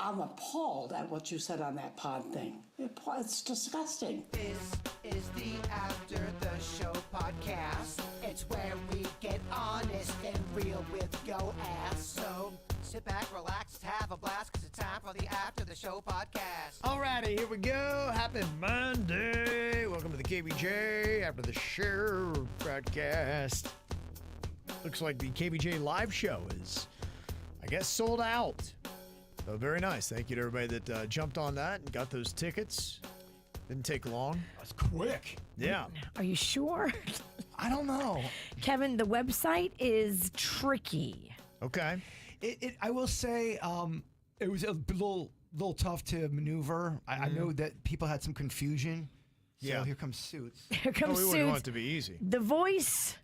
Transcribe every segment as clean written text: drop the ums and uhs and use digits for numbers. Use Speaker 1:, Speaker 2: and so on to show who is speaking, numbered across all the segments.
Speaker 1: I'm appalled at what you said on that pod thing. It's disgusting.
Speaker 2: This is the After the Show podcast. It's where we get honest and real with yo ass. So sit back, relax, have a blast, because it's time for the After the Show podcast.
Speaker 3: Alrighty, here we go. Happy Monday. Welcome to the KVJ After the Show broadcast. Looks like the KVJ live show is, I guess, sold out. So very nice. Thank you to everybody that jumped on that and got those tickets. Didn't take long.
Speaker 4: That's quick.
Speaker 3: Yeah.
Speaker 5: Are you sure?
Speaker 4: I don't know.
Speaker 5: Kevin, the website is tricky.
Speaker 3: Okay.
Speaker 4: I will say it was a little tough to maneuver. I know that people had some confusion. So
Speaker 3: Yeah.
Speaker 4: here comes Suits.
Speaker 5: Here comes
Speaker 3: We wouldn't want it
Speaker 5: Suits,
Speaker 3: to be easy.
Speaker 5: the voice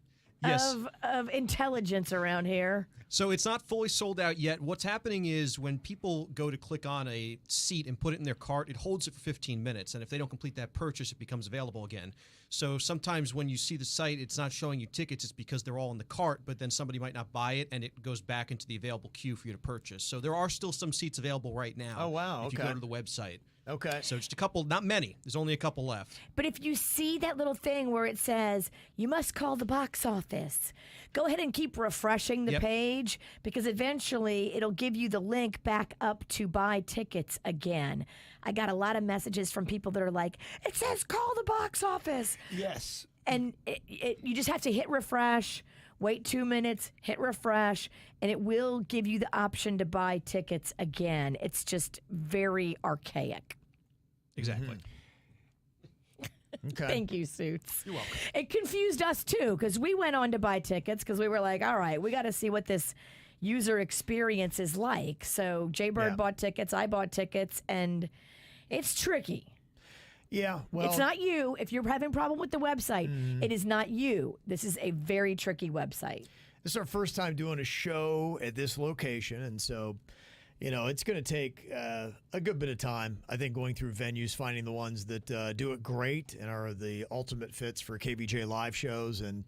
Speaker 6: Yes.
Speaker 5: of intelligence around here.
Speaker 6: So it's not fully sold out yet. What's happening is when people go to click on a seat and put it in their cart, it holds it for 15 minutes. And if they don't complete that purchase, it becomes available again. So sometimes when you see the site, it's not showing you tickets. It's because they're all in the cart, but then somebody might not buy it, and it goes back into the available queue for you to purchase. So there are still some seats available right now.
Speaker 3: Oh, wow.
Speaker 6: If you
Speaker 3: Okay.
Speaker 6: go to the website.
Speaker 3: Okay.
Speaker 6: So just a couple, not many. There's only a couple left.
Speaker 5: But if you see that little thing where it says, you must call the box office, go ahead and keep refreshing the
Speaker 6: Yep.
Speaker 5: page, because eventually it'll give you the link back up to buy tickets again. I got a lot of messages from people that are like, it says call the box office.
Speaker 4: Yes.
Speaker 5: And you just have to hit refresh, wait 2 minutes, hit refresh, and it will give you the option to buy tickets again. It's just very archaic.
Speaker 6: Exactly.
Speaker 3: Okay.
Speaker 5: Thank you, Suits.
Speaker 6: You're welcome.
Speaker 5: It confused us too, because we went on to buy tickets because we were like, all right, we got to see what this user experience is like. So Jaybird
Speaker 3: Yeah.
Speaker 5: bought tickets, I bought tickets, and it's tricky.
Speaker 3: Yeah. Well,
Speaker 5: It's not you. If you're having a problem with the website, it is not you. This is a very tricky website.
Speaker 3: this is our first time doing a show at this location, and so, it's going to take a good bit of time, I think, going through venues, finding the ones that do it great and are the ultimate fits for KVJ live shows, and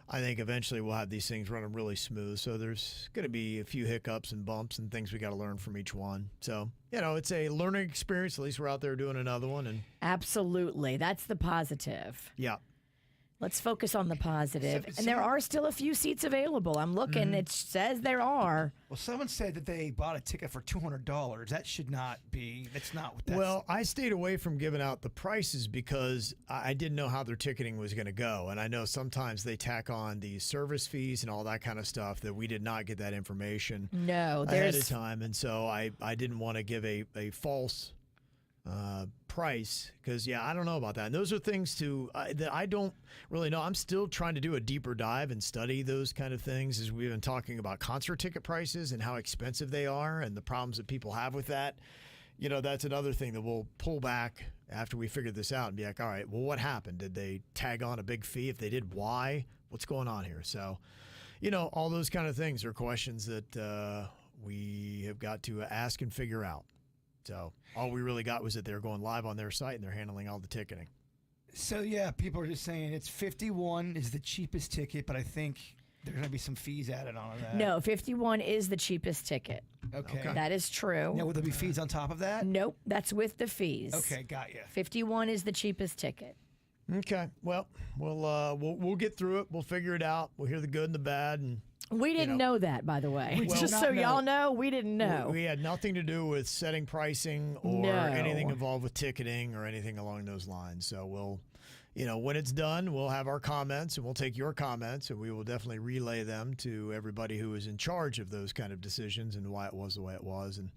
Speaker 3: I think eventually we'll have these things running really smooth. So there's going to be a few hiccups and bumps and things we got to learn from each one. So, it's a learning experience. At least we're out there doing another one, and
Speaker 5: Absolutely. That's the positive.
Speaker 3: yeah.
Speaker 5: Let's focus on the positive.
Speaker 4: So-
Speaker 5: And there are still a few seats available. I'm looking. It says there are.
Speaker 4: Well, someone said that they bought a ticket for $200. That should not be. That's not what that's.
Speaker 3: Well, I stayed away from giving out the prices because I didn't know how their ticketing was going to go. And I know sometimes they tack on the service fees and all that kind of stuff that we did not get that information
Speaker 5: No,
Speaker 3: ahead of
Speaker 5: there's
Speaker 3: time. And so I didn't want to give a false price because, I don't know about that. And those are things that I don't really know. I'm still trying to do a deeper dive and study those kind of things, as we've been talking about concert ticket prices and how expensive they are and the problems that people have with that. That's another thing that we'll pull back after we figure this out and be like, all right, well, what happened? Did they tag on a big fee? If they did, why? What's going on here? So, all those kind of things are questions that we have got to ask and figure out. So all we really got was that they're going live on their site and they're handling all the ticketing.
Speaker 4: So yeah, people are just saying it's $51 is the cheapest ticket, but I think there's going to be some fees added on that.
Speaker 5: no, 51 is the cheapest ticket.
Speaker 4: Okay.
Speaker 5: That is true.
Speaker 4: Now, will there be fees on top of that?
Speaker 5: Nope, that's with the fees.
Speaker 4: Okay, got you.
Speaker 5: 51 is the cheapest ticket.
Speaker 3: Okay. Well, we'll get through it. We'll figure it out. We'll hear the good and the bad, and
Speaker 5: We didn't know that, by the way.
Speaker 4: We did
Speaker 5: Just
Speaker 4: not
Speaker 5: so
Speaker 4: know.
Speaker 5: y'all know, we didn't know.
Speaker 3: we had nothing to do with setting pricing or
Speaker 5: No.
Speaker 3: anything involved with ticketing or anything along those lines. So we'll, when it's done, we'll have our comments and we'll take your comments and we will definitely relay them to everybody who is in charge of those kind of decisions and why it was the way it was. And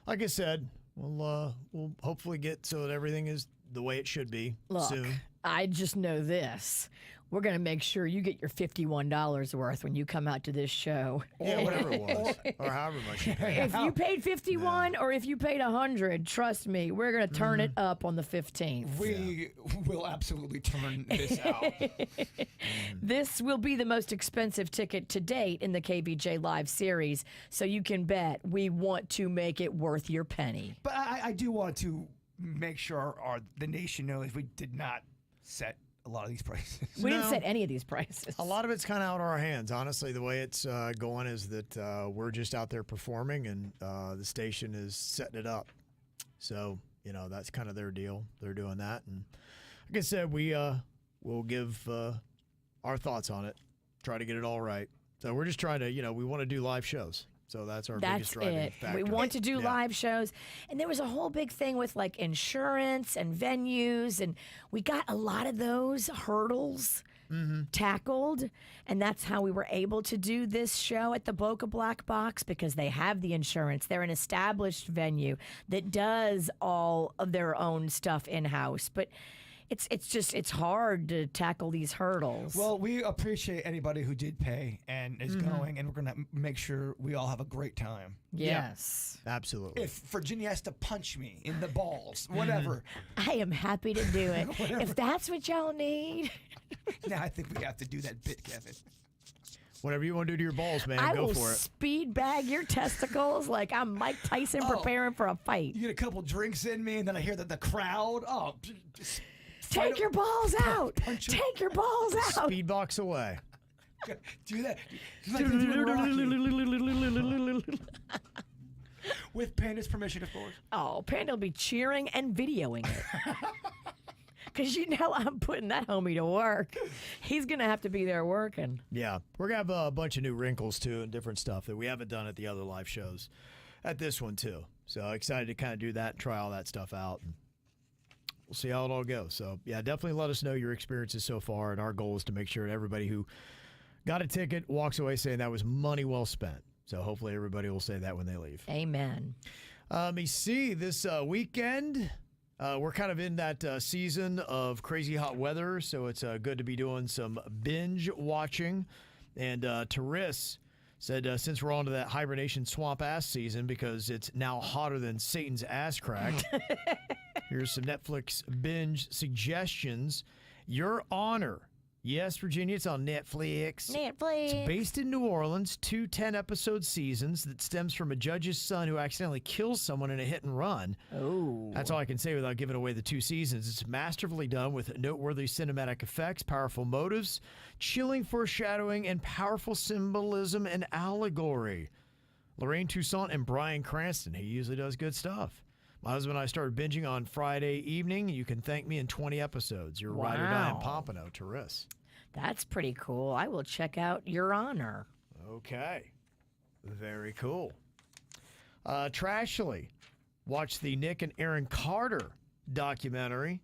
Speaker 3: like I said, we'll hopefully get so that everything is the way it should be
Speaker 5: Look,
Speaker 3: soon.
Speaker 5: I just know this. We're going to make sure you get your $51 worth when you come out to this show.
Speaker 3: Yeah, whatever it was, or however much you paid.
Speaker 5: If you paid 51 or if you paid 100, trust me, we're going to turn it up on the 15th.
Speaker 4: We will absolutely turn this out.
Speaker 5: This will be the most expensive ticket to date in the KVJ Live series, so you can bet we want to make it worth your penny.
Speaker 4: But I do want to make sure the nation knows we did not set a lot of these prices.
Speaker 5: We didn't
Speaker 3: No.
Speaker 5: set any of these prices.
Speaker 3: A lot of it's kind of out of our hands. Honestly, the way it's going is that we're just out there performing, and the station is setting it up. So, that's kind of their deal. They're doing that. And like I said, we'll give our thoughts on it, try to get it all right. So we're just trying to, we want to do live shows. So that's our biggest
Speaker 5: That's
Speaker 3: driving
Speaker 5: it.
Speaker 3: factor.
Speaker 5: We want to do
Speaker 3: Yeah.
Speaker 5: live shows. And there was a whole big thing with like insurance and venues. And we got a lot of those hurdles tackled. And that's how we were able to do this show at the Boca Black Box, because they have the insurance. They're an established venue that does all of their own stuff in-house. But it's hard to tackle these hurdles.
Speaker 4: Well, we appreciate anybody who did pay and is going, and we're going to make sure we all have a great time.
Speaker 5: yes.
Speaker 3: Absolutely.
Speaker 4: If Virginia has to punch me in the balls, whatever.
Speaker 5: I am happy to do it. If that's what y'all need.
Speaker 4: Now I think we have to do that bit, Kevin.
Speaker 3: Whatever you want to do to your balls, man,
Speaker 5: I
Speaker 3: go
Speaker 5: will
Speaker 3: for it.
Speaker 5: speed bag your testicles like I'm Mike Tyson preparing for a fight.
Speaker 4: You get a couple drinks in me, and then I hear that the crowd. Oh, just
Speaker 5: Take your balls out.
Speaker 4: punch 'em.
Speaker 5: Take your balls out.
Speaker 3: Speed box away.
Speaker 4: do that. Like they do in Rocky. With Panda's permission, of course.
Speaker 5: Oh, Panda will be cheering and videoing it. Because I'm putting that homie to work. He's going to have to be there working.
Speaker 3: Yeah, we're gonna have a bunch of new wrinkles too and different stuff that we haven't done at the other live shows, at this one too. So excited to kind of do that and try all that stuff out, and we'll see how it all goes. So yeah, definitely let us know your experiences so far, and our goal is to make sure that everybody who got a ticket walks away saying that was money well spent. So hopefully everybody will say that when they leave.
Speaker 5: Amen.
Speaker 3: You see, this weekend, we're kind of in that season of crazy hot weather, so it's good to be doing some binge watching. And Reese said, since we're on to that hibernation swamp ass season, because it's now hotter than Satan's ass crack, here's some Netflix binge suggestions. Your Honor. Yes, Virginia, it's on Netflix.
Speaker 5: Netflix.
Speaker 3: It's based in New Orleans, 2 10-episode seasons that stems from a judge's son who accidentally kills someone in a hit and run.
Speaker 5: Oh.
Speaker 3: That's all I can say without giving away the 2 seasons. It's masterfully done with noteworthy cinematic effects, powerful motives, chilling foreshadowing, and powerful symbolism and allegory. Lorraine Toussaint and Bryan Cranston. He usually does good stuff. My husband and I started binging on Friday evening. You can thank me in 20 episodes. Your ride or die in
Speaker 5: Wow.
Speaker 3: Pompano, Terrace.
Speaker 5: That's pretty cool. I will check out Your Honor.
Speaker 3: Okay. Very cool. Trashly. Watch the Nick and Aaron Carter documentary.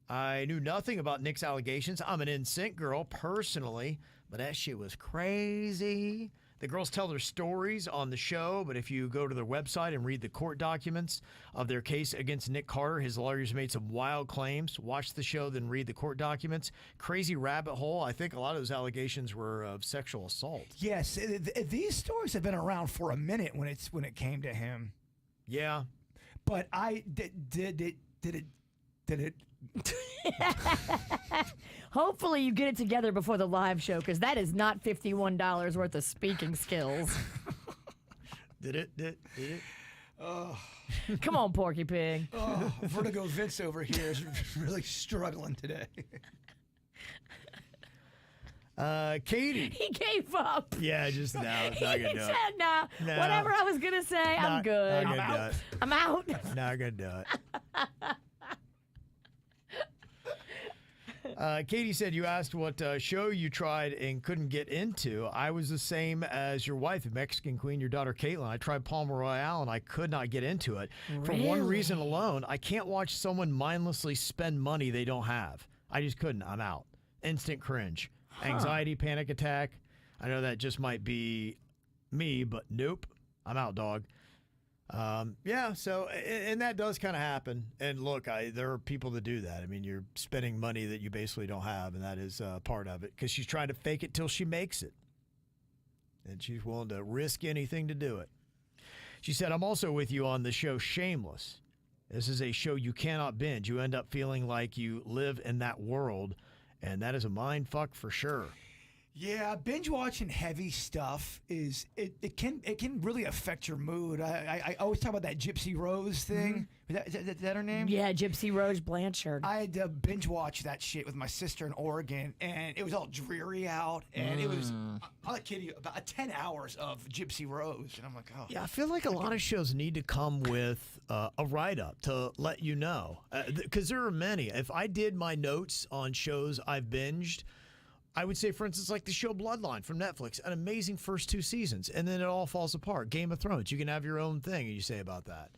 Speaker 3: I knew nothing about Nick's allegations. I'm an NSYNC girl personally, but that shit was crazy. The girls tell their stories on the show, but if you go to their website and read the court documents of their case against Nick Carter, his lawyers made some wild claims. Watch the show, then read the court documents. Crazy rabbit hole. I think a lot of those allegations were of sexual assault.
Speaker 4: Yes, these stories have been around for a minute when it came to him.
Speaker 3: Yeah.
Speaker 4: But I did it.
Speaker 5: Hopefully you get it together before the live show, because that is not $51 worth of speaking skills.
Speaker 3: Did it?
Speaker 5: Come on, Porky Pig.
Speaker 4: Oh, Vertigo Vince over here is really struggling today.
Speaker 3: Katie.
Speaker 5: He gave up.
Speaker 3: Yeah, just now. It's not
Speaker 5: He
Speaker 3: gonna do
Speaker 5: said,
Speaker 3: it.
Speaker 5: nah,
Speaker 3: No.
Speaker 5: whatever I was going to say, I'm
Speaker 3: Not
Speaker 5: good.
Speaker 3: gonna do it.
Speaker 5: I'm out.
Speaker 3: Not gonna do it. Katie said you asked what show you tried and couldn't get into. I was the same as your wife, Mexican Queen, your daughter Caitlin. I tried Palmer Royale and I could not get into it. For one reason alone, I can't watch someone mindlessly spend money they don't have. I just couldn't. I'm out. Instant cringe. Anxiety, panic attack. I know that just might be me, but nope. I'm out, dog. Yeah, so, and that does kind of happen. And look, there are people that do that. I mean, you're spending money that you basically don't have, and that is part of it, because she's trying to fake it till she makes it. And she's willing to risk anything to do it. She said, I'm also with you on the show Shameless. This is a show you cannot binge. You end up feeling like you live in that world, and that is a mind fuck for sure.
Speaker 4: Yeah, binge watching heavy stuff it can really affect your mood. I always talk about that Gypsy Rose thing. Is that her name?
Speaker 5: Yeah, Gypsy Rose Blanchard.
Speaker 4: I had to binge watch that shit with my sister in Oregon, and it was all dreary out, and it was, I'm not kidding you, about 10 hours of Gypsy Rose, and I'm like, oh.
Speaker 3: Yeah, I feel like a lot of shows need to come with a write-up to let you know. Because there are many. If I did my notes on shows I've binged, I would say, for instance, like the show Bloodline from Netflix, an amazing first 2 seasons, and then it all falls apart. Game of Thrones, you can have your own thing you say about that.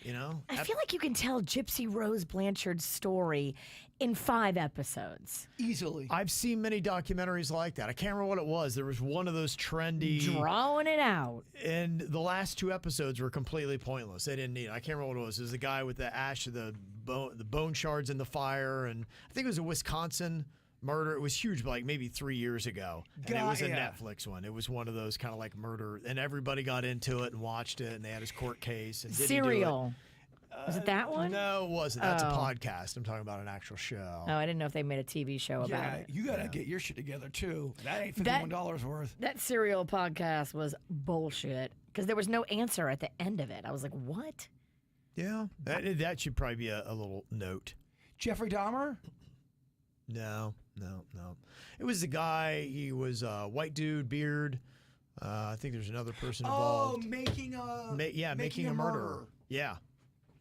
Speaker 3: You know?
Speaker 5: I feel like you can tell Gypsy Rose Blanchard's story in 5 episodes.
Speaker 4: Easily.
Speaker 3: I've seen many documentaries like that. I can't remember what it was. There was one of those trendy...
Speaker 5: Drawing it out.
Speaker 3: And the last 2 episodes were completely pointless. They didn't need it. I can't remember what it was. It was the guy with the ash of the bone shards in the fire, and I think it was a Wisconsin murder. It was huge, like maybe 3 years ago. And it was a Netflix one. It was one of those kind of like murder, and everybody got into it and watched it, and they had his court case. And did
Speaker 5: Serial. Was it that one?
Speaker 3: No, it wasn't. That's a podcast. I'm talking about an actual show.
Speaker 5: Oh, I didn't know if they made a TV show about it.
Speaker 4: You got to get your shit together, too. That ain't $51 worth.
Speaker 5: That Serial podcast was bullshit because there was no answer at the end of it. I was like, what?
Speaker 3: Yeah. That should probably be a little note.
Speaker 4: Jeffrey Dahmer?
Speaker 3: No. It was the guy. He was a white dude, beard. I think there's another person involved.
Speaker 4: Oh, making a
Speaker 3: murderer. Yeah.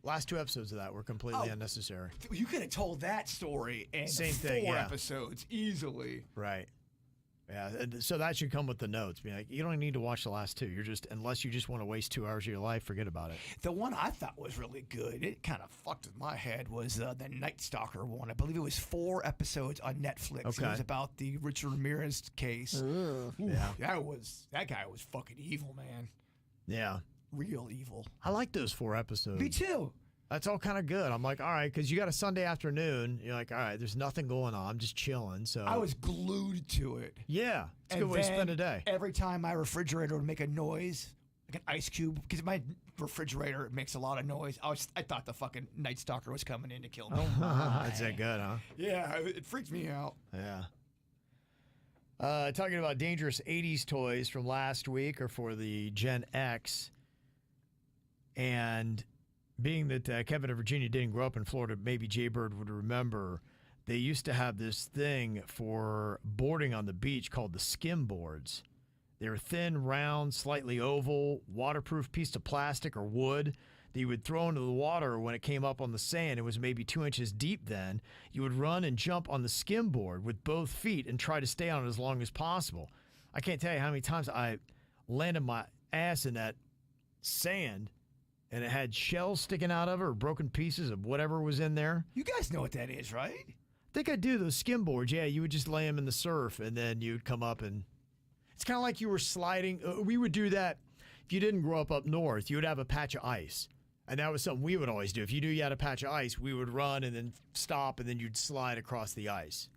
Speaker 3: Last 2 episodes of that were completely unnecessary.
Speaker 4: You could have told that story in
Speaker 3: Same thing,
Speaker 4: 4
Speaker 3: yeah.
Speaker 4: episodes easily.
Speaker 3: Right. Yeah. So that should come with the notes. Be like, you don't need to watch the last 2. Unless you just want to waste 2 hours of your life, forget about it.
Speaker 4: The one I thought was really good, it kind of fucked with my head, was the Night Stalker one. I believe it was 4 episodes on Netflix.
Speaker 3: Okay.
Speaker 4: It was about the Richard Ramirez case. Ooh,
Speaker 3: Yeah.
Speaker 4: That guy was fucking evil, man.
Speaker 3: Yeah.
Speaker 4: Real evil.
Speaker 3: I like those 4 episodes.
Speaker 4: Me too.
Speaker 3: That's all kind of good. I'm like, all right, because you got a Sunday afternoon. You're like, all right, there's nothing going on. I'm just chilling. So
Speaker 4: I was glued to it.
Speaker 3: Yeah. It's a
Speaker 4: And
Speaker 3: good way to
Speaker 4: then
Speaker 3: spend a day.
Speaker 4: Every time my refrigerator would make a noise, like an ice cube, because my refrigerator makes a lot of noise. I thought the fucking Night Stalker was coming in to kill me.
Speaker 3: That's that good, huh?
Speaker 4: Yeah, it freaked me out.
Speaker 3: Yeah. Talking about dangerous 80s toys from last week or for the Gen X. And being that Kevin and Virginia didn't grow up in Florida, maybe Jaybird would remember, they used to have this thing for boarding on the beach called the Skim boards. They were thin, round, slightly oval, waterproof piece of plastic or wood that you would throw into the water when it came up on the sand. It was maybe 2 inches deep then. You would run and jump on the Skim board with both feet and try to stay on it as long as possible. I can't tell you how many times I landed my ass in that sand and it had shells sticking out of it or broken pieces of whatever was in there.
Speaker 4: You guys know what that is, right?
Speaker 3: I think I do. Those Skim boards, yeah, you would just lay them in the surf and then you'd come up and it's kind of like you were sliding. We would do that if you didn't grow up north. You would have a patch of ice. And that was something we would always do. If you knew you had a patch of ice, we would run and then stop and then you'd slide across the ice.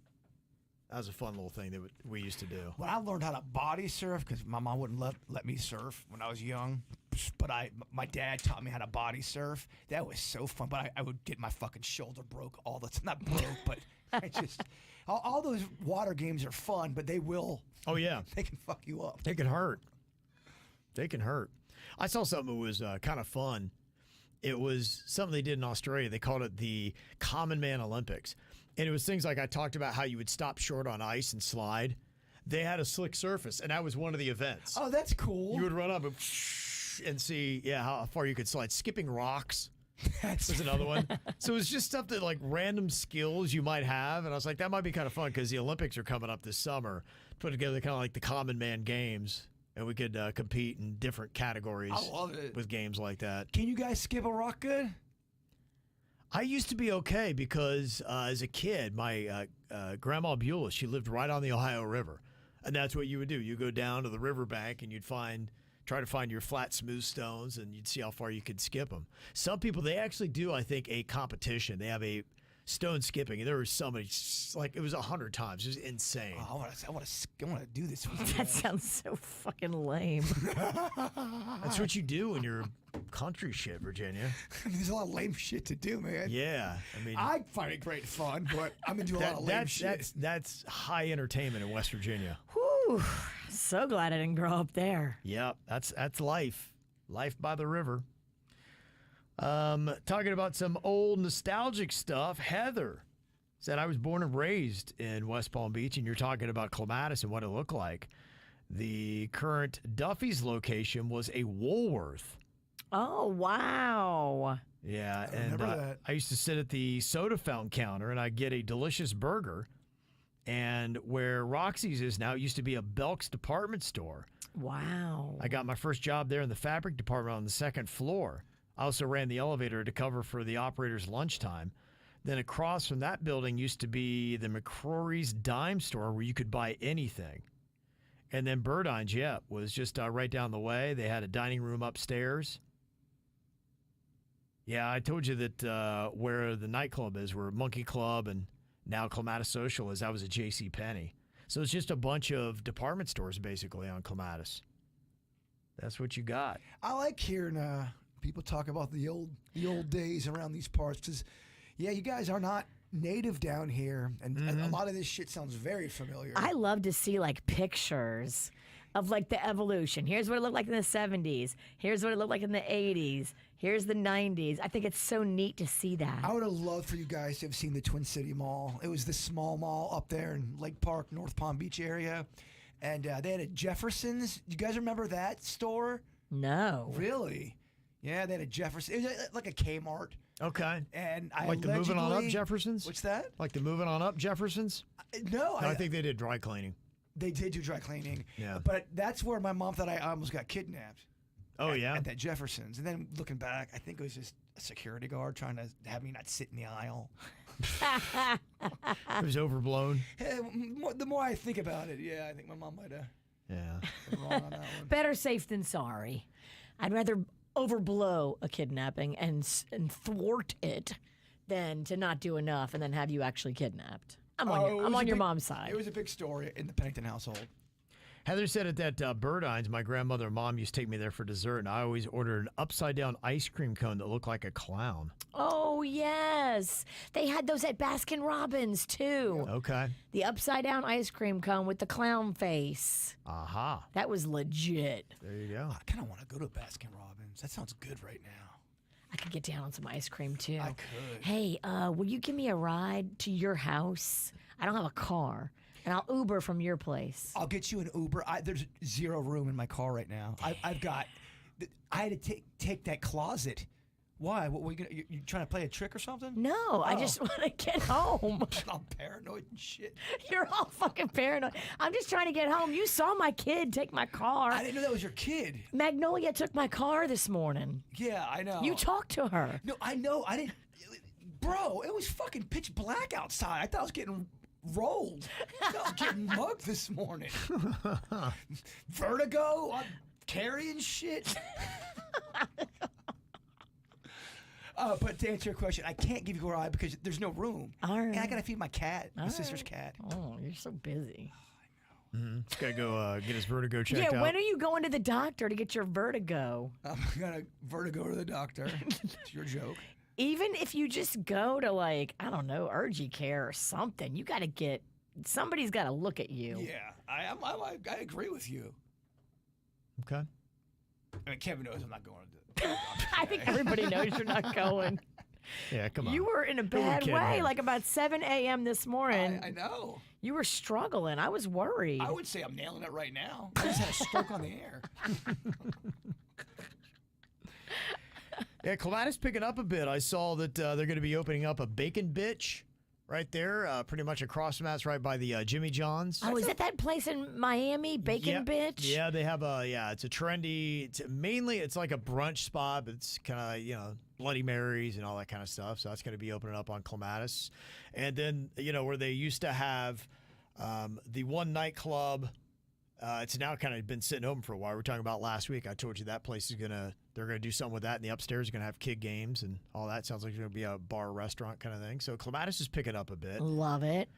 Speaker 3: That was a fun little thing that we used to do.
Speaker 4: When I learned how to body surf, because my mom wouldn't let me surf when I was young, but my dad taught me how to body surf. That was so fun. But I would get my fucking shoulder broke all the time. Not broke, but I just all those water games are fun, but they will.
Speaker 3: Oh yeah,
Speaker 4: they can fuck you up.
Speaker 3: They can hurt. They can hurt. I saw something that was kind of fun. It was something they did in Australia. They called it the Common Man Olympics. And it was things like I talked about how you would stop short on ice and slide. They had a slick surface, and that was one of the events.
Speaker 4: Oh, that's cool.
Speaker 3: You would run up and see, how far you could slide. Skipping rocks was another one. So it was just stuff that, like, random skills you might have. And I was like, that might be kind of fun because the Olympics are coming up this summer. Put together kind of like the Common Man Games. And we could compete in different categories.
Speaker 4: I love it.
Speaker 3: With games like that.
Speaker 4: Can you guys skip a rock good?
Speaker 3: I used to be okay because as a kid, my Grandma Beulah, she lived right on the Ohio River. And that's what you would do. You go down to the riverbank and you'd try to find your flat, smooth stones and you'd see how far you could skip them. Some people, they actually do, I think, a competition. They have a stone skipping. And there was somebody, like, it was 100 times. It was insane.
Speaker 4: Oh, I want to do this.
Speaker 5: That sounds so fucking lame.
Speaker 3: That's what you do when you're country shit, Virginia.
Speaker 4: There's a lot of lame shit to do, man.
Speaker 3: Yeah. I mean,
Speaker 4: I find it great fun, but I'm going to do a lot of lame shit.
Speaker 3: That's high entertainment in West Virginia.
Speaker 5: Whoo, Whew. So glad I didn't grow up there.
Speaker 3: Yep, that's life. Life by the river. Talking about some old nostalgic stuff, Heather said, I was born and raised in West Palm Beach, and you're talking about Clematis and what it looked like. The current Duffy's location was a Woolworth.
Speaker 5: Oh, wow.
Speaker 3: Yeah,
Speaker 4: I
Speaker 3: and
Speaker 4: remember that.
Speaker 3: I used to sit at the soda fountain counter, and I'd get a delicious burger. And where Roxy's is now, it used to be a Belk's department store.
Speaker 5: Wow.
Speaker 3: I got my first job there in the fabric department on the second floor. I also ran the elevator to cover for the operator's lunchtime. Then across from that building used to be the McCrory's dime store where you could buy anything. And then Burdine's, yeah, was just right down the way. They had a dining room upstairs. Yeah, I told you that where the nightclub is, where Monkey Club and now Clematis Social is, that was a J.C. Penney. So it's just a bunch of department stores basically on Clematis. That's what you got.
Speaker 4: I like hearing people talk about the old days around these parts because, yeah, you guys are not native down here, and a lot of this shit sounds very familiar.
Speaker 5: I love to see like pictures of like the evolution. Here's what it looked like in the 70s. Here's what it looked like in the 80s. Here's the 90s. I think it's so neat to see that.
Speaker 4: I would have loved for you guys to have seen the Twin City Mall. It was this small mall up there in Lake Park, North Palm Beach area. And they had a Jefferson's. You guys remember that store?
Speaker 5: No.
Speaker 4: Really? Yeah, they had a Jefferson. It was like a Kmart.
Speaker 3: Okay.
Speaker 4: And I
Speaker 3: Like the moving on up
Speaker 4: allegedly-
Speaker 3: Jeffersons?
Speaker 4: What's that?
Speaker 3: Like the moving on up Jeffersons?
Speaker 4: No,
Speaker 3: No, I think they did dry cleaning.
Speaker 4: they did do dry cleaning.
Speaker 3: Yeah.
Speaker 4: But that's where my mom thought I almost got kidnapped.
Speaker 3: Oh, yeah?
Speaker 4: At that Jefferson's. And then looking back, I think it was just a security guard trying to have me not sit in the aisle.
Speaker 3: It was overblown.
Speaker 4: The more I think about it, yeah, I think my mom might have
Speaker 3: Yeah.
Speaker 4: been wrong on that one.
Speaker 5: Better safe than sorry. I'd rather overblow a kidnapping and thwart it than to not do enough and then have you actually kidnapped. I'm on your mom's side.
Speaker 4: It was a big story in the Pennington household.
Speaker 3: Heather said at that Burdine's, my grandmother and mom used to take me there for dessert, and I always ordered an upside-down ice cream cone that looked like a clown.
Speaker 5: Oh, yes. They had those at Baskin Robbins, too.
Speaker 3: Okay.
Speaker 5: The upside-down ice cream cone with the clown face.
Speaker 3: Aha.
Speaker 5: That was legit.
Speaker 3: There you go.
Speaker 4: I kind of want to go to Baskin Robbins. That sounds good right now.
Speaker 5: I could get down on some ice cream, too.
Speaker 4: I could.
Speaker 5: Hey, will you give me a ride to your house? I don't have a car, and I'll Uber from your place.
Speaker 4: I'll get you an Uber. There's zero room in my car right now. I've got. I had to take that closet. Why? What were you gonna? You trying to play a trick or something?
Speaker 5: No, I just want to get home.
Speaker 4: I'm paranoid and shit.
Speaker 5: You're all fucking paranoid. I'm just trying to get home. You saw my kid take my car.
Speaker 4: I didn't know that was your kid.
Speaker 5: Magnolia took my car this morning.
Speaker 4: Yeah, I know.
Speaker 5: You talked to her.
Speaker 4: No, I know. I didn't. Bro, it was fucking pitch black outside. I thought I was getting rolled. I thought I was getting mugged this morning. Vertigo? I'm carrying shit. But to answer your question, I can't give you a ride because there's no room.
Speaker 5: All right.
Speaker 4: And I gotta feed my cat, my
Speaker 5: All
Speaker 4: sister's
Speaker 5: right.
Speaker 4: cat.
Speaker 5: Oh, you're so busy.
Speaker 3: He's got to go get his vertigo checked
Speaker 5: Yeah,
Speaker 3: out.
Speaker 5: when are you going to the doctor to get your vertigo?
Speaker 4: I'm gonna vertigo to the doctor. It's your joke.
Speaker 5: Even if you just go to like, I don't know, urgent care or something, you got to get, somebody's got to look at you.
Speaker 4: Yeah, I agree with you.
Speaker 3: Okay.
Speaker 4: I mean, Kevin knows I'm not going to the doctor.
Speaker 5: I think everybody knows you're not going.
Speaker 3: Yeah, come on.
Speaker 5: You were in a bad
Speaker 3: kidding
Speaker 5: way,
Speaker 3: him.
Speaker 5: like about 7 a.m. this morning.
Speaker 4: I know.
Speaker 5: You were struggling. I was worried.
Speaker 4: I would say I'm nailing it right now. I just had a stroke on the air.
Speaker 3: Yeah, Clematis picking up a bit. I saw that they're going to be opening up a Bacon Bitch right there, pretty much across from that's right by the Jimmy John's.
Speaker 5: Oh, is that place in Miami, Bacon Bitch?
Speaker 3: Yeah, they have it's a trendy, it's like a brunch spot, but it's kind of, Bloody Marys and all that kind of stuff. So that's going to be opening up on Clematis. And then, where they used to have the one nightclub, it's now kind of been sitting open for a while. We were talking about last week. I told you that place is they're going to do something with that. And the upstairs is going to have kid games and all that. Sounds like it's going to be a bar restaurant kind of thing. So Clematis is picking up a bit.
Speaker 5: Love it.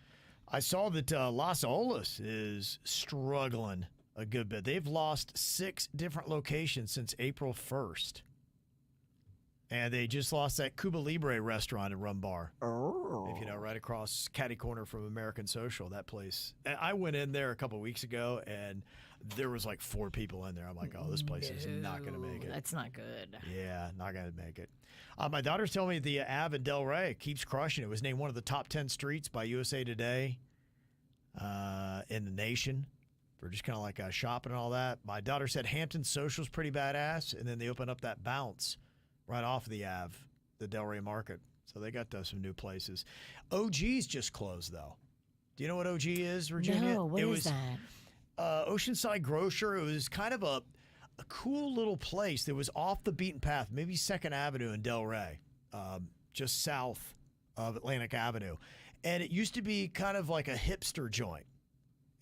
Speaker 3: I saw that Las Olas is struggling a good bit. They've lost 6 different locations since April 1st. And they just lost that Cuba Libre restaurant and Rum Bar. Oh. If you know, right across catty corner from American Social, that place. And I went in there a couple of weeks ago, and there was like 4 people in there. I'm like, oh, this place is not going to make it.
Speaker 5: That's not good.
Speaker 3: Yeah, not going to make it. My daughter's telling me the Ave in Delray keeps crushing. It was named one of the top 10 streets by USA Today in the nation for just kind of like shopping and all that. My daughter said Hampton Social's pretty badass, and then they opened up that Bounce right off of the Ave, the Delray Market. So they got some new places. OG's just closed, though. Do you know what OG is, Virginia?
Speaker 5: No, what is that?
Speaker 3: Oceanside Grocer. It was kind of a cool little place that was off the beaten path, maybe 2nd Avenue in Delray, just south of Atlantic Avenue. And it used to be kind of like a hipster joint.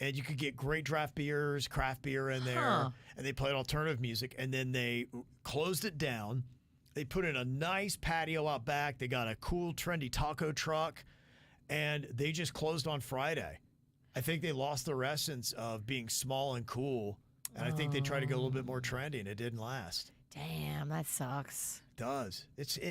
Speaker 3: And you could get great draft beers, craft beer in there. And they played alternative music. And then they closed it down. They put in a nice patio out back. They got a cool, trendy taco truck. And they just closed on Friday. I think they lost their essence of being small and cool. And I think they tried to go a little bit more trendy, and it didn't last.
Speaker 5: Damn, that sucks.
Speaker 3: It does.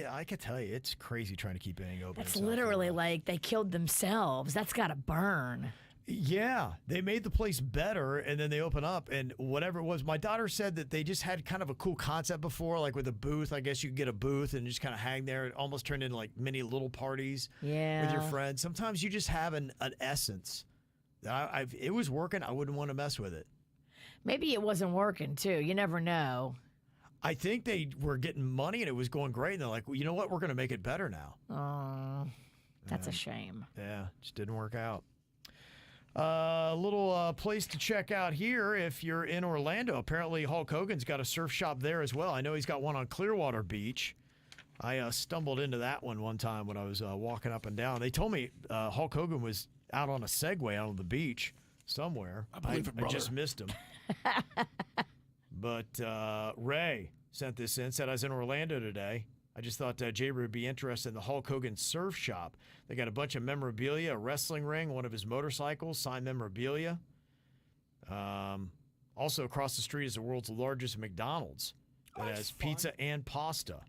Speaker 3: I can tell you, it's crazy trying to keep anything open.
Speaker 5: That's literally like they killed themselves. That's got to burn.
Speaker 3: Yeah, they made the place better, and then they open up, and whatever it was. My daughter said that they just had kind of a cool concept before, like with a booth. I guess you could get a booth and just kind of hang there. It almost turned into like mini little parties with your friends. Sometimes you just have an essence. It was working. I wouldn't want to mess with it.
Speaker 5: Maybe it wasn't working, too. You never know.
Speaker 3: I think they were getting money, and it was going great, and they're like, well, you know what? We're going to make it better now.
Speaker 5: Oh, that's a shame.
Speaker 3: Yeah, just didn't work out. A little place to check out here if you're in Orlando. Apparently, Hulk Hogan's got a surf shop there as well. I know he's got one on Clearwater Beach. I stumbled into that one time when I was walking up and down. They told me Hulk Hogan was out on a Segway out on the beach somewhere.
Speaker 4: I believe it, brother.
Speaker 3: I just missed him. But Ray sent this in, said I was in Orlando today. I just thought Jay would be interested in the Hulk Hogan surf shop. They got a bunch of memorabilia, a wrestling ring, one of his motorcycles, signed memorabilia. Also across the street is the world's largest McDonald's that has pizza and pasta.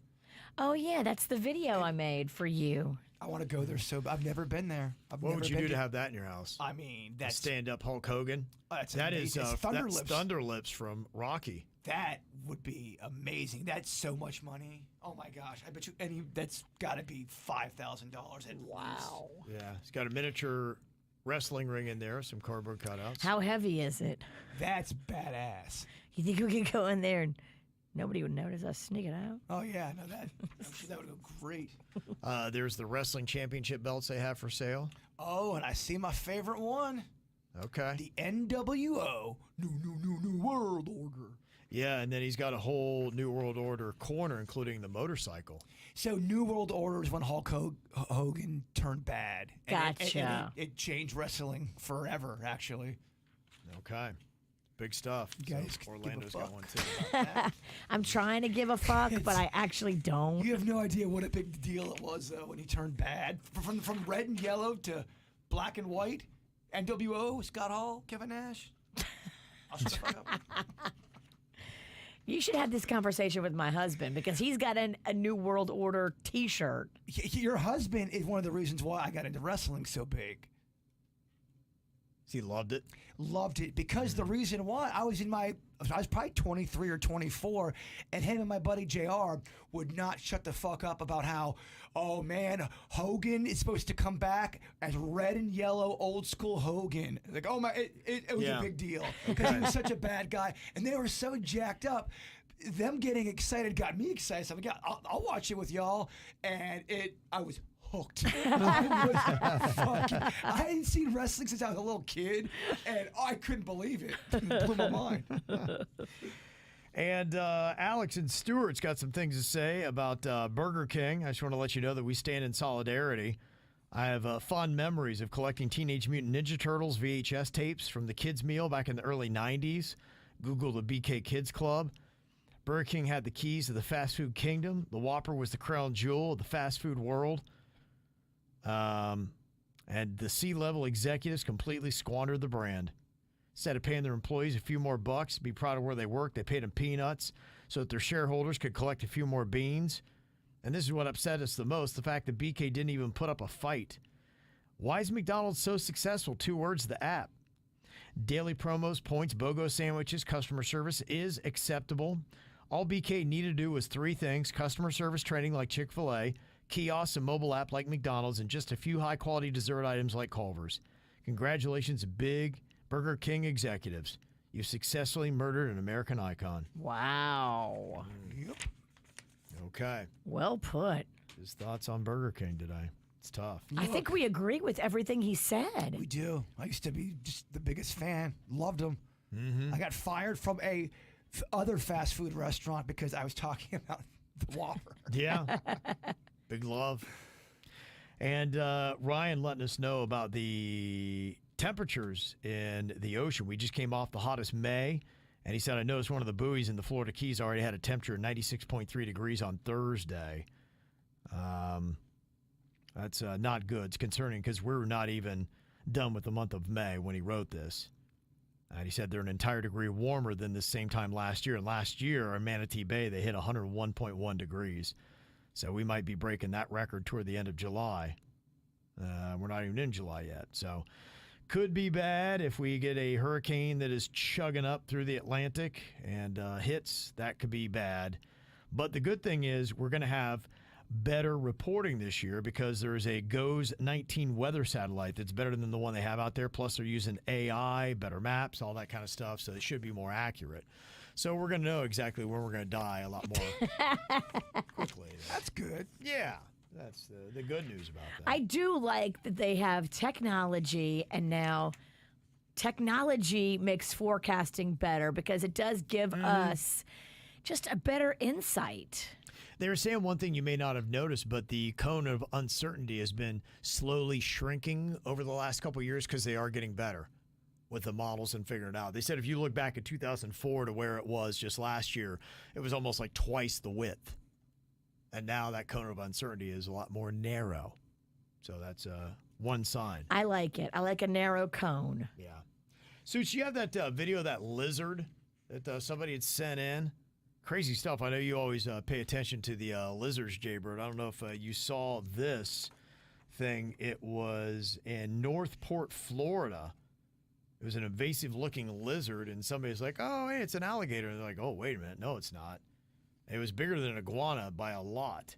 Speaker 5: Oh, yeah, that's the video I made for you.
Speaker 4: I want to go there I've never been there.
Speaker 3: What would you do to have that in your house?
Speaker 4: I mean, that's
Speaker 3: stand-up Hulk Hogan.
Speaker 4: That's
Speaker 3: Thunder Lips from Rocky.
Speaker 4: That would be amazing. That's so much money. Oh my gosh! I bet you that's got to be $5,000 at least.
Speaker 5: Wow.
Speaker 3: Yeah, he's got a miniature wrestling ring in there, some cardboard cutouts.
Speaker 5: How heavy is it?
Speaker 4: That's badass.
Speaker 5: You think we could go in there and nobody would notice us sneaking out?
Speaker 4: Oh yeah, no, I'm sure that would go great.
Speaker 3: There's the wrestling championship belts they have for sale.
Speaker 4: Oh, and I see my favorite one.
Speaker 3: Okay.
Speaker 4: The NWO New World Order.
Speaker 3: Yeah, and then he's got a whole New World Order corner, including the motorcycle.
Speaker 4: So New World Order is when Hulk Hogan turned bad.
Speaker 5: Gotcha.
Speaker 4: And it changed wrestling forever, actually.
Speaker 3: Okay. Big stuff.
Speaker 4: Guys,
Speaker 3: so Orlando's got one, too.
Speaker 5: I'm trying to give a fuck, but I actually don't.
Speaker 4: You have no idea what a big deal it was, though, when he turned bad. From red and yellow to black and white. NWO, Scott Hall, Kevin Nash. I'll shut the fuck up.
Speaker 5: You should have this conversation with my husband because he's got a New World Order T-shirt.
Speaker 4: Your husband is one of the reasons why I got into wrestling so big.
Speaker 3: He loved it?
Speaker 4: Loved it because the reason why I was probably 23 or 24, and him and my buddy JR would not shut the fuck up about how, oh man, Hogan is supposed to come back as red and yellow old school Hogan. Like, oh my, it was a big deal because he was such a bad guy, and they were so jacked up. Them getting excited got me excited. So I'll watch it with y'all, and I was hooked. I hadn't seen wrestling since I was a little kid, and I couldn't believe it. It blew my mind.
Speaker 3: And Alex and Stewart's got some things to say about Burger King. I just want to let you know that we stand in solidarity. I have fond memories of collecting Teenage Mutant Ninja Turtles VHS tapes from the kids' meal back in the early 90s. Google the BK Kids Club. Burger King had the keys to the fast food kingdom. The Whopper was the crown jewel of the fast food world. And the C-level executives completely squandered the brand. Instead of paying their employees a few more bucks to be proud of where they work, they paid them peanuts so that their shareholders could collect a few more beans. And this is what upset us the most, the fact that BK didn't even put up a fight. Why is McDonald's so successful? 2 words, the app. Daily promos, points, BOGO sandwiches, customer service is acceptable. All BK needed to do was 3 things: customer service training like Chick-fil-A, kiosks and mobile app like McDonald's, and just a few high-quality dessert items like Culver's. Congratulations, big Burger King executives. You successfully murdered an American icon.
Speaker 5: Wow.
Speaker 4: Yep.
Speaker 3: Okay.
Speaker 5: Well put.
Speaker 3: His thoughts on Burger King today. It's tough.
Speaker 5: I think we agree with everything he said.
Speaker 4: We do. I used to be just the biggest fan. Loved him. I got fired from a other fast food restaurant because I was talking about the Whopper.
Speaker 3: Yeah. Big love. And Ryan letting us know about the temperatures in the ocean. We just came off the hottest May, and he said, I noticed one of the buoys in the Florida Keys already had a temperature of 96.3 degrees on Thursday. That's not good. It's concerning because we're not even done with the month of May when he wrote this. And he said they're an entire degree warmer than the same time last year. And last year in Manatee Bay, they hit 101.1 degrees. So we might be breaking that record toward the end of July. We're not even in July yet. So could be bad if we get a hurricane that is chugging up through the Atlantic and hits. That could be bad. But the good thing is we're going to have better reporting this year because there is a GOES 19 weather satellite that's better than the one they have out there. Plus, they're using AI, better maps, all that kind of stuff. So it should be more accurate. So we're going to know exactly when we're going to die a lot more quickly.
Speaker 4: That's good.
Speaker 3: Yeah, that's the good news about that.
Speaker 5: I do like that they have technology, and now technology makes forecasting better because it does give us just a better insight.
Speaker 3: They were saying one thing you may not have noticed, but the cone of uncertainty has been slowly shrinking over the last couple of years because they are getting better with the models and figuring it out. They said if you look back at 2004 to where it was just last year, it was almost like twice the width. And now that cone of uncertainty is a lot more narrow. So that's one sign.
Speaker 5: I like it. I like a narrow cone.
Speaker 3: Yeah. Suits, you have that video of that lizard that somebody had sent in? Crazy stuff. I know you always pay attention to the lizards, Jaybird. I don't know if you saw this thing. It was in Northport, Florida. It was an invasive-looking lizard, and somebody's like, oh, hey, it's an alligator. And they're like, oh, wait a minute. No, it's not. It was bigger than an iguana by a lot.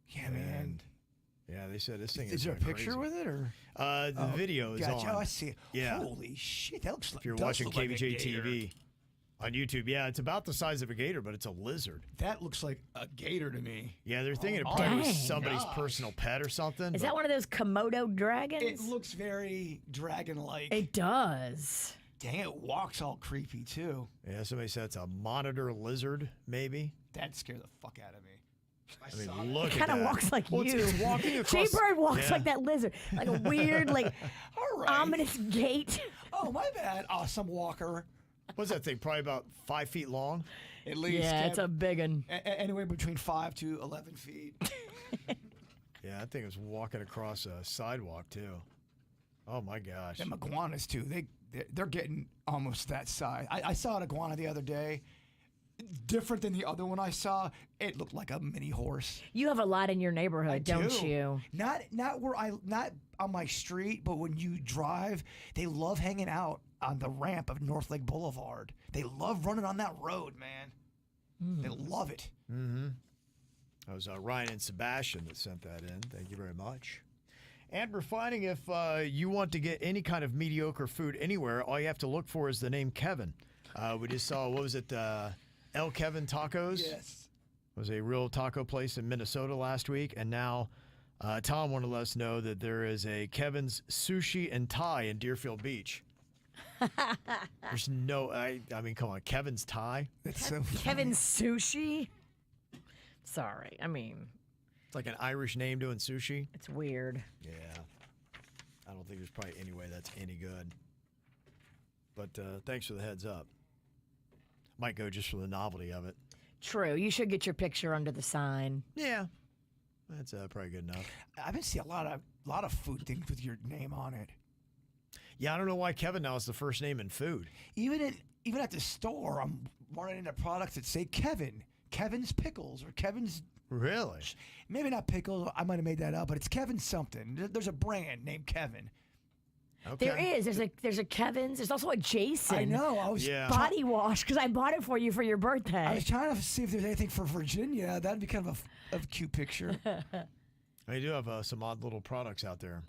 Speaker 4: Yeah, man.
Speaker 3: Yeah, they said this thing
Speaker 4: Is there a picture with it, or?
Speaker 3: The video is
Speaker 4: Gotcha.
Speaker 3: on.
Speaker 4: Oh, I see it.
Speaker 3: Yeah.
Speaker 4: Holy shit, that looks like.
Speaker 3: If you're
Speaker 4: does
Speaker 3: watching
Speaker 4: look like a
Speaker 3: KVJ
Speaker 4: gator.
Speaker 3: TV on YouTube, yeah, it's about the size of a gator, but it's a lizard.
Speaker 4: That looks like a gator to me.
Speaker 3: Yeah, they're thinking it
Speaker 4: Oh,
Speaker 3: probably was
Speaker 5: dang.
Speaker 3: somebody's
Speaker 4: Gosh.
Speaker 3: personal pet or something.
Speaker 5: Is
Speaker 3: but-
Speaker 5: that one of those Komodo dragons?
Speaker 4: It looks very dragon-like.
Speaker 5: It does.
Speaker 4: Dang, it walks all creepy too.
Speaker 3: Yeah, somebody said it's a monitor lizard, maybe.
Speaker 4: That scared the fuck out of me.
Speaker 3: I mean, look at
Speaker 5: Kind of
Speaker 3: that.
Speaker 5: walks like
Speaker 3: Well,
Speaker 5: you.
Speaker 3: It's walking across.
Speaker 5: Jaybird walks
Speaker 3: Yeah.
Speaker 5: like that lizard, like a weird, like
Speaker 4: All right.
Speaker 5: ominous gait.
Speaker 4: Oh, my bad. Awesome walker.
Speaker 3: What's that thing? Probably about 5 feet long.
Speaker 4: At least.
Speaker 5: Yeah, it's a big one.
Speaker 4: Anywhere between 5 to 11 feet.
Speaker 3: Yeah, I think it was walking across a sidewalk too. Oh my gosh.
Speaker 4: Them iguanas too. They're getting almost that size. I saw an iguana the other day. Different than the other one I saw. It looked like a mini horse.
Speaker 5: You have a lot in your neighborhood,
Speaker 4: I
Speaker 5: don't
Speaker 4: do.
Speaker 5: you?
Speaker 4: Not on my street, but when you drive, they love hanging out on the ramp of North Lake Boulevard. They love running on that road, man. They love it.
Speaker 3: That was Ryan and Sebastian that sent that in. Thank you very much. And we're finding if you want to get any kind of mediocre food anywhere, all you have to look for is the name Kevin. We just saw, what was it, El Kevin Tacos?
Speaker 4: Yes.
Speaker 3: It was a real taco place in Minnesota last week. And now Tom wanted to let us know that there is a Kevin's Sushi and Thai in Deerfield Beach. There's no, I mean, come on, Kevin's Thai?
Speaker 4: That's so
Speaker 5: Kevin Sushi? Sorry, I mean,
Speaker 3: It's like an Irish name doing sushi.
Speaker 5: it's weird.
Speaker 3: Yeah. I don't think there's probably any way that's any good. But thanks for the heads up. Might go just for the novelty of it.
Speaker 5: True, you should get your picture under the sign.
Speaker 3: Yeah. That's probably good enough.
Speaker 4: I've been seeing a lot of food things with your name on it.
Speaker 3: Yeah, I don't know why Kevin now is the first name in food.
Speaker 4: Even at the store, I'm running into products that say Kevin's Pickles or Kevin's
Speaker 3: Really?
Speaker 4: Maybe not pickles. I might have made that up, but it's Kevin something. There's a brand named Kevin.
Speaker 3: Okay.
Speaker 5: There is. There's a Kevin's. There's also a Jason.
Speaker 4: I know. I was
Speaker 3: Yeah.
Speaker 5: Body wash because I bought it for you for your birthday.
Speaker 4: I was trying to see if there's anything for Virginia. That'd be kind of a cute picture.
Speaker 3: They do have some odd little products out there.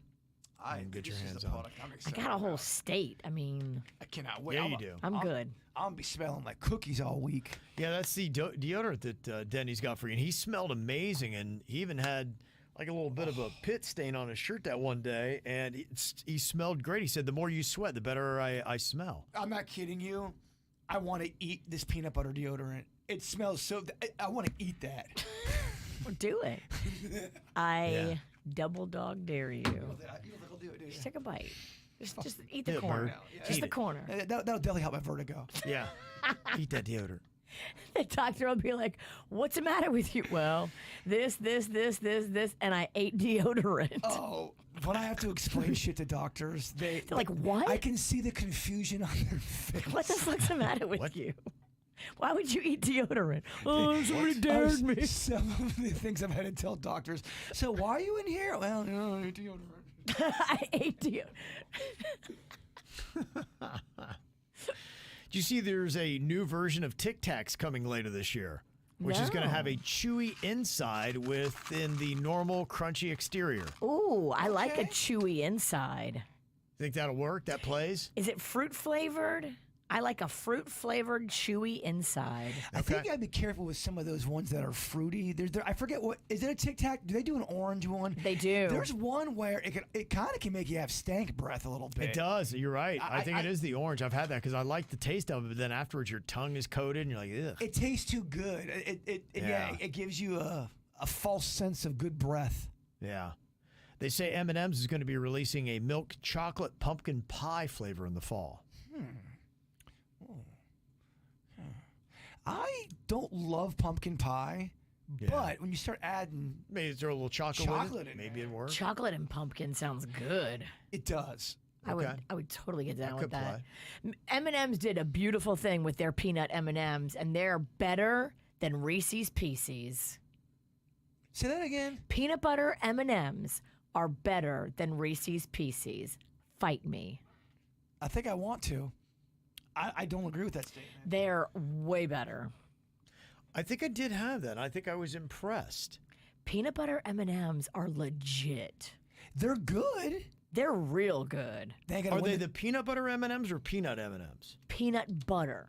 Speaker 3: can get your
Speaker 4: this is
Speaker 3: hands
Speaker 4: the
Speaker 3: on.
Speaker 4: product I'm
Speaker 5: I
Speaker 4: excited
Speaker 5: got a whole
Speaker 4: about.
Speaker 5: state. I mean,
Speaker 4: I cannot wait.
Speaker 3: Yeah, you do.
Speaker 5: I'm good.
Speaker 4: I'm gonna be smelling like cookies all week.
Speaker 3: Yeah, that's the deodorant that Denny's got for you. And he smelled amazing, and he even had like a little bit of a pit stain on his shirt that one day, and he smelled great. He said, the more you sweat, the better I smell.
Speaker 4: I'm not kidding you. I want to eat this peanut butter deodorant. It smells so. I want to eat that.
Speaker 5: Well, do it. I double dog dare you.
Speaker 4: You don't think I'll do it, do you?
Speaker 5: Just take a bite. Just eat the
Speaker 3: Yeah,
Speaker 5: corner.
Speaker 3: Bird.
Speaker 5: Just
Speaker 3: Eat
Speaker 5: the
Speaker 3: it.
Speaker 5: corner.
Speaker 4: That'll definitely help my vertigo.
Speaker 3: Yeah. Eat that deodorant.
Speaker 5: The doctor will be like, "What's the matter with you?" Well, this, and I ate deodorant.
Speaker 4: Oh, when I have to explain shit to doctors, they're
Speaker 5: like, "What?"
Speaker 4: I can see the confusion on their face.
Speaker 5: What the fuck's the matter with
Speaker 3: What?
Speaker 5: you? Why would you eat deodorant? Oh, somebody dared me.
Speaker 4: Some of the things I've had to tell doctors. So why are you in here? Well, you know, I eat deodorant.
Speaker 5: I ate deodorant.
Speaker 3: Do you see there's a new version of Tic Tacs coming later this year, which is going to
Speaker 5: No.
Speaker 3: have a chewy inside within the normal crunchy exterior?
Speaker 5: Ooh, I like a
Speaker 4: Okay.
Speaker 5: chewy inside.
Speaker 3: Think that'll work? That plays?
Speaker 5: Is it fruit flavored? I like a fruit flavored chewy inside.
Speaker 4: I think
Speaker 3: Okay.
Speaker 4: you gotta be careful with some of those ones that are fruity. I forget what is it a Tic Tac? Do they do an orange one?
Speaker 5: They do.
Speaker 4: There's one where it kind of can make you have stank breath a little bit.
Speaker 3: It does. You're right. I think
Speaker 4: I-
Speaker 3: it is the orange. I've had that because I like the taste of it, but then afterwards your tongue is coated and you're like, ugh.
Speaker 4: It tastes too good. It gives you a false sense of good breath.
Speaker 3: Yeah. They say M&M's is going to be releasing a milk chocolate pumpkin pie flavor in the fall.
Speaker 4: I don't love pumpkin pie,
Speaker 3: Yeah.
Speaker 4: but when you start adding,
Speaker 3: Maybe throw a little chocolate,
Speaker 4: Chocolate
Speaker 3: with it.
Speaker 4: in
Speaker 3: Maybe
Speaker 4: there.
Speaker 3: it works.
Speaker 5: Chocolate and pumpkin sounds good.
Speaker 4: it does.
Speaker 5: I
Speaker 3: Okay.
Speaker 5: would totally get down with
Speaker 3: could
Speaker 5: that. M&M's did a beautiful thing with their peanut M&M's, and they're better than Reese's Pieces.
Speaker 4: Say that again.
Speaker 5: Peanut butter M&M's are better than Reese's Pieces. Fight me.
Speaker 4: I think I want to. I don't agree with that statement.
Speaker 5: They're way better.
Speaker 3: I think I did have that. I think I was impressed.
Speaker 5: Peanut butter M&M's are legit.
Speaker 4: They're good.
Speaker 5: They're real good.
Speaker 4: They ain't gonna
Speaker 3: Are
Speaker 4: win
Speaker 3: they the peanut butter M&Ms or peanut M&Ms?
Speaker 5: Peanut butter.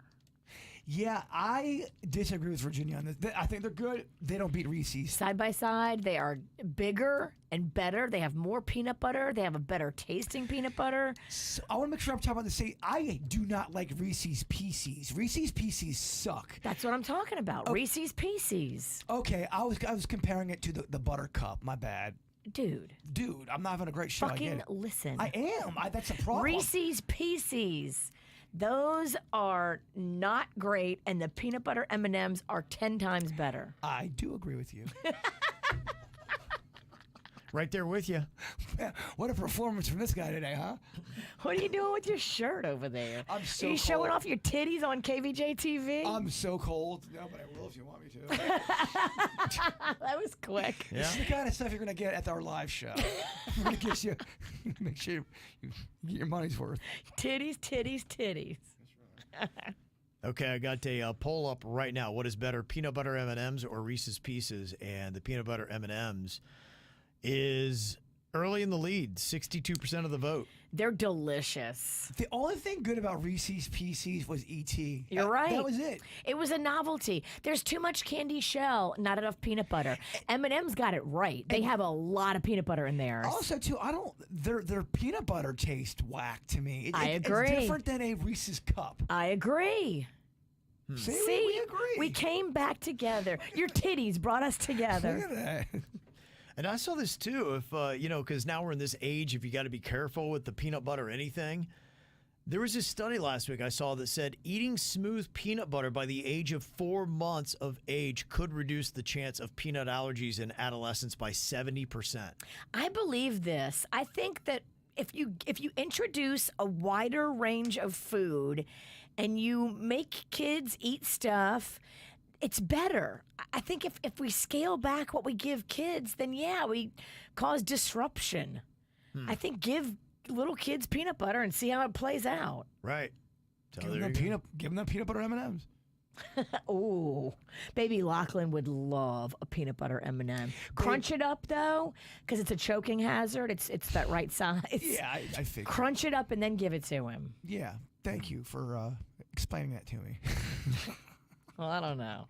Speaker 4: Yeah, I disagree with Virginia on this. I think they're good. They don't beat Reese's.
Speaker 5: Side by side, they are bigger and better. They have more peanut butter. They have a better tasting peanut butter.
Speaker 4: So I want to make sure I'm talking about the same. I do not like Reese's Pieces. Reese's Pieces suck.
Speaker 5: That's what I'm talking about. Reese's Pieces.
Speaker 4: Okay, I was comparing it to the Buttercup. My bad,
Speaker 5: Dude,
Speaker 4: dude. I'm not having a great show. I
Speaker 5: fucking
Speaker 4: get it.
Speaker 5: listen.
Speaker 4: I am. That's a problem.
Speaker 5: Reese's Pieces. Those are not great, and the peanut butter M&Ms are 10 times better.
Speaker 4: I do agree with you.
Speaker 3: Right there with you.
Speaker 4: What a performance from this guy today, huh?
Speaker 5: What are you doing with your shirt over there?
Speaker 4: I'm so
Speaker 5: Are you showing
Speaker 4: cold.
Speaker 5: off your titties on KVJ TV?
Speaker 4: I'm so cold. No, but I will if you want me to.
Speaker 5: That was quick.
Speaker 3: Yeah.
Speaker 4: This is the kind of stuff you're gonna get at our live show. We're gonna get you, make sure you get your money's worth.
Speaker 5: Titties, titties, titties.
Speaker 3: Okay, I got a poll up right now. What is better, peanut butter M&Ms or Reese's Pieces? And the peanut butter M&Ms is early in the lead, 62% of the vote.
Speaker 5: They're delicious.
Speaker 4: The only thing good about Reese's Pieces was E.T.
Speaker 5: You're right.
Speaker 4: That was it.
Speaker 5: It was a novelty. There's too much candy shell, not enough peanut butter. M&M's got it right. They have a lot of peanut butter in theirs.
Speaker 4: Also, too, their peanut butter taste whack to me.
Speaker 5: I agree.
Speaker 4: It's different than a Reese's cup.
Speaker 5: I agree.
Speaker 4: See,
Speaker 5: See,
Speaker 4: we agree.
Speaker 5: we came back together. Your titties brought us
Speaker 4: Look
Speaker 5: together.
Speaker 4: at that.
Speaker 3: And I saw this too, if, because now we're in this age, if you got to be careful with the peanut butter or anything. There was this study last week I saw that said eating smooth peanut butter by the age of 4 months of age could reduce the chance of peanut allergies in adolescence by 70%.
Speaker 5: I believe this. I think that if you introduce a wider range of food and you make kids eat stuff it's better. I think if we scale back what we give kids, then yeah, we cause disruption. I think give little kids peanut butter and see how it plays out.
Speaker 3: Right. So
Speaker 4: Give
Speaker 3: there
Speaker 4: them,
Speaker 3: you go.
Speaker 4: give them that peanut butter M&Ms.
Speaker 5: Ooh, baby Lachlan would love a peanut butter M&M. Crunch it up though, because it's a choking hazard. It's that right size.
Speaker 4: Yeah, I figured.
Speaker 5: Crunch it up and then give it to him.
Speaker 4: Yeah, thank you for explaining that to me.
Speaker 5: Well, I don't know.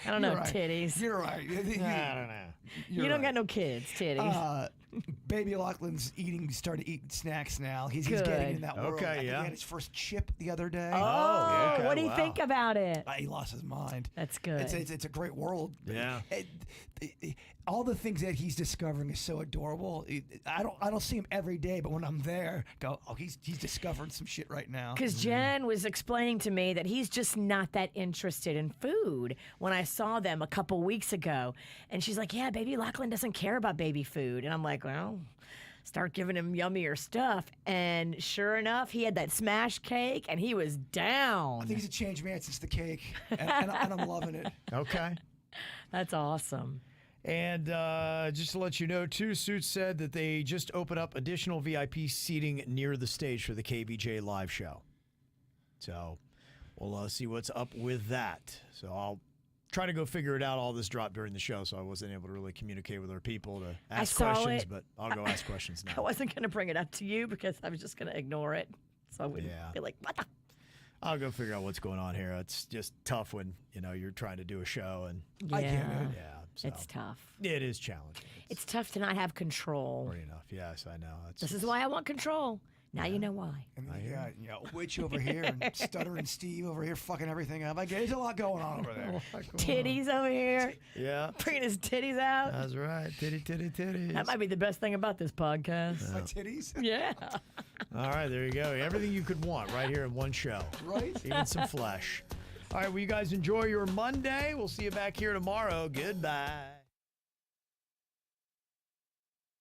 Speaker 5: I don't know,
Speaker 4: You're right.
Speaker 5: titties.
Speaker 4: You're right.
Speaker 3: I don't know.
Speaker 5: You don't got no kids, titties.
Speaker 4: Baby Lachlan's started eating snacks now. He's
Speaker 5: Good.
Speaker 4: getting in that world.
Speaker 3: Okay,
Speaker 4: I think
Speaker 3: yeah.
Speaker 4: He had his first chip the other day.
Speaker 5: oh,
Speaker 3: okay,
Speaker 5: what do you
Speaker 3: wow.
Speaker 5: think about it?
Speaker 4: He lost his mind.
Speaker 5: That's good.
Speaker 4: It's a great world.
Speaker 3: Yeah.
Speaker 4: All the things that he's discovering is so adorable. I don't see him every day, but when I'm there, go, oh, he's discovering some shit right now.
Speaker 5: Because Jen was explaining to me that he's just not that interested in food when I saw them a couple weeks ago. And she's like, yeah, baby Lachlan doesn't care about baby food. And I'm like, well, start giving him yummier stuff. And sure enough, he had that smash cake and he was down.
Speaker 4: I think he's a changed man since the cake, and I'm loving it.
Speaker 3: Okay.
Speaker 5: That's awesome.
Speaker 3: And just to let you know, too, Suits said that they just opened up additional VIP seating near the stage for the KVJ live show. So we'll see what's up with that. So I'll try to go figure it out. All this dropped during the show, so I wasn't able to really communicate with our people to ask
Speaker 5: saw
Speaker 3: questions,
Speaker 5: it.
Speaker 3: but I'll go ask questions
Speaker 5: I
Speaker 3: now.
Speaker 5: wasn't going to bring it up to you because I was just going to ignore it. So I wouldn't
Speaker 3: Yeah.
Speaker 5: be like, what the?
Speaker 3: I'll go figure out what's going on here. It's just tough when, you're trying to do a show and
Speaker 4: I get it.
Speaker 3: yeah. So
Speaker 5: It's tough.
Speaker 3: it is challenging.
Speaker 5: It's tough to not have control.
Speaker 3: Pretty enough. Yes, I know.
Speaker 5: This is why I want control. Now you know why.
Speaker 4: And then you got Witch over here and Stuttering Steve over here fucking everything up. I get there's a lot going on over there.
Speaker 5: Titties over here,
Speaker 3: Yeah.
Speaker 5: bringing his titties out.
Speaker 3: That's right. Titties.
Speaker 5: That might be the best thing about this podcast.
Speaker 4: My titties,
Speaker 5: Yeah.
Speaker 3: All right, there you go. Everything you could want right here in one show.
Speaker 4: right?
Speaker 3: Even some flesh. All right, well, you guys enjoy your Monday. We'll see you back here tomorrow. Goodbye.